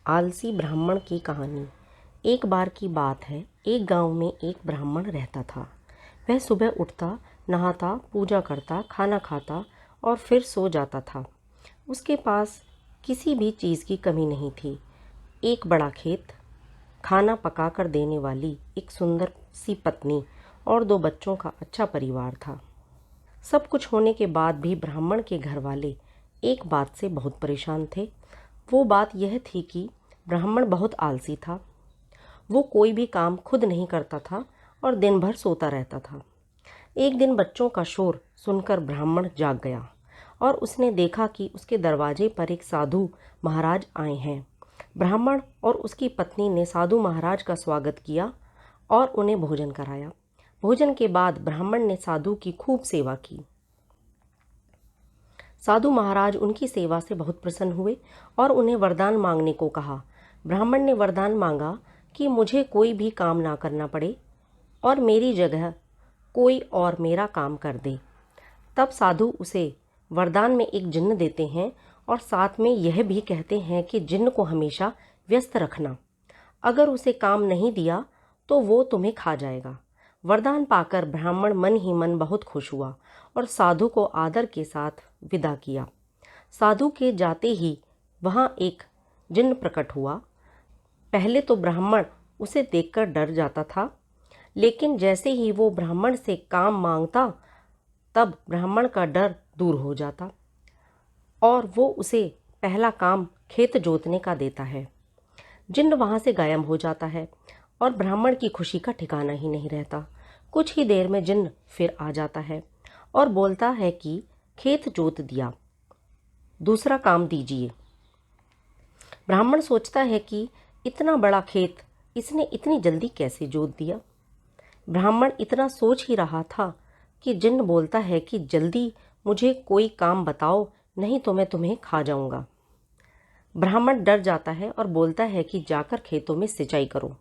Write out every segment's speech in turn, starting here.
आलसी ब्राह्मण की कहानी। एक बार की बात है, एक गांव में एक ब्राह्मण रहता था। वह सुबह उठता, नहाता, पूजा करता, खाना खाता और फिर सो जाता था। उसके पास किसी भी चीज़ की कमी नहीं थी। एक बड़ा खेत, खाना पका कर देने वाली एक सुंदर सी पत्नी और 2 बच्चों का अच्छा परिवार था। सब कुछ होने के बाद भी ब्राह्मण के घर वाले एक बात से बहुत परेशान थे। वो बात यह थी कि ब्राह्मण बहुत आलसी था। वो कोई भी काम खुद नहीं करता था और दिन भर सोता रहता था। एक दिन बच्चों का शोर सुनकर ब्राह्मण जाग गया और उसने देखा कि उसके दरवाजे पर एक साधु महाराज आए हैं। ब्राह्मण और उसकी पत्नी ने साधु महाराज का स्वागत किया और उन्हें भोजन कराया। भोजन के बाद ब्राह्मण ने साधु की खूब सेवा की। साधु महाराज उनकी सेवा से बहुत प्रसन्न हुए और उन्हें वरदान मांगने को कहा। ब्राह्मण ने वरदान मांगा कि मुझे कोई भी काम ना करना पड़े और मेरी जगह कोई और मेरा काम कर दे। तब साधु उसे वरदान में एक जिन्न देते हैं और साथ में यह भी कहते हैं कि जिन्न को हमेशा व्यस्त रखना। अगर उसे काम नहीं दिया तो वो तुम्हें खा जाएगा। वरदान पाकर ब्राह्मण मन ही मन बहुत खुश हुआ और साधु को आदर के साथ विदा किया। साधु के जाते ही वहाँ एक जिन्न प्रकट हुआ। पहले तो ब्राह्मण उसे देखकर डर जाता था, लेकिन जैसे ही वो ब्राह्मण से काम मांगता तब ब्राह्मण का डर दूर हो जाता और वो उसे पहला काम खेत जोतने का देता है। जिन्न वहाँ से गायब हो जाता है और ब्राह्मण की खुशी का ठिकाना ही नहीं रहता। कुछ ही देर में जिन्न फिर आ जाता है और बोलता है कि खेत जोत दिया, दूसरा काम दीजिए। ब्राह्मण सोचता है कि इतना बड़ा खेत इसने इतनी जल्दी कैसे जोत दिया। ब्राह्मण इतना सोच ही रहा था कि जिन्न बोलता है कि जल्दी मुझे कोई काम बताओ, नहीं तो मैं तुम्हें खा जाऊंगा। ब्राह्मण डर जाता है और बोलता है कि जाकर खेतों में सिंचाई करो।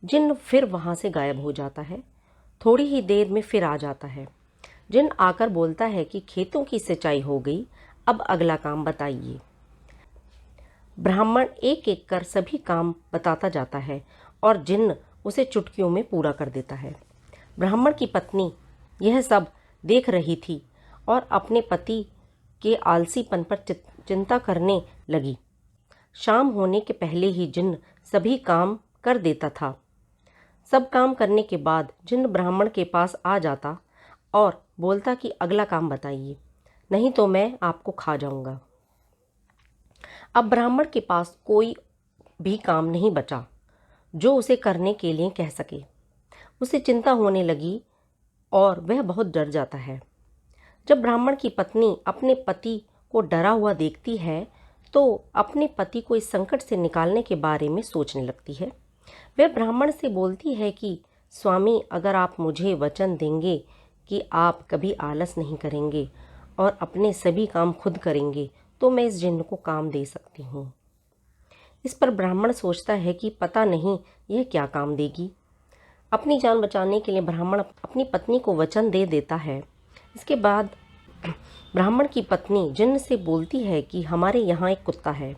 जिन्न फिर वहाँ से गायब हो जाता है। थोड़ी ही देर में फिर आ जाता है। जिन्न आकर बोलता है कि खेतों की सिंचाई हो गई, अब अगला काम बताइए। ब्राह्मण एक एक कर सभी काम बताता जाता है और जिन्न उसे चुटकियों में पूरा कर देता है। ब्राह्मण की पत्नी यह सब देख रही थी और अपने पति के आलसीपन पर चिंता करने लगी। शाम होने के पहले ही जिन्न सभी काम कर देता था। सब काम करने के बाद जिन्न ब्राह्मण के पास आ जाता और बोलता कि अगला काम बताइए, नहीं तो मैं आपको खा जाऊंगा। अब ब्राह्मण के पास कोई भी काम नहीं बचा जो उसे करने के लिए कह सके। उसे चिंता होने लगी और वह बहुत डर जाता है। जब ब्राह्मण की पत्नी अपने पति को डरा हुआ देखती है तो अपने पति को इस संकट से निकालने के बारे में सोचने लगती है। वह ब्राह्मण से बोलती है कि स्वामी, अगर आप मुझे वचन देंगे कि आप कभी आलस नहीं करेंगे और अपने सभी काम खुद करेंगे तो मैं इस जिन्न को काम दे सकती हूँ। इस पर ब्राह्मण सोचता है कि पता नहीं यह क्या काम देगी। अपनी जान बचाने के लिए ब्राह्मण अपनी पत्नी को वचन दे देता है। इसके बाद ब्राह्मण की पत्नी जिन्न से बोलती है कि हमारे यहाँ एक कुत्ता है,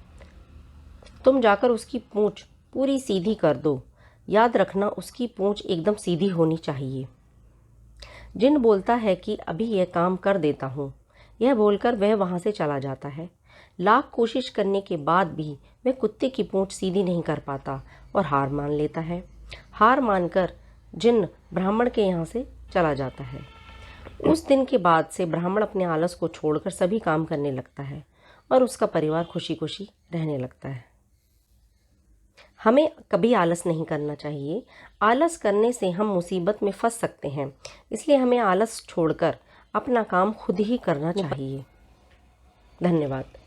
तुम जाकर उसकी पूंछ पूरी सीधी कर दो। याद रखना, उसकी पूंछ एकदम सीधी होनी चाहिए। जिन्न बोलता है कि अभी यह काम कर देता हूँ। यह बोलकर वह वहाँ से चला जाता है। लाख कोशिश करने के बाद भी वह कुत्ते की पूंछ सीधी नहीं कर पाता और हार मान लेता है। हार मानकर जिन्न ब्राह्मण के यहाँ से चला जाता है। उस दिन के बाद से ब्राह्मण अपने आलस को छोड़कर सभी काम करने लगता है और उसका परिवार खुशी खुशी रहने लगता है। हमें कभी आलस नहीं करना चाहिए। आलस करने से हम मुसीबत में फंस सकते हैं, इसलिए हमें आलस छोड़कर अपना काम खुद ही करना चाहिए। धन्यवाद।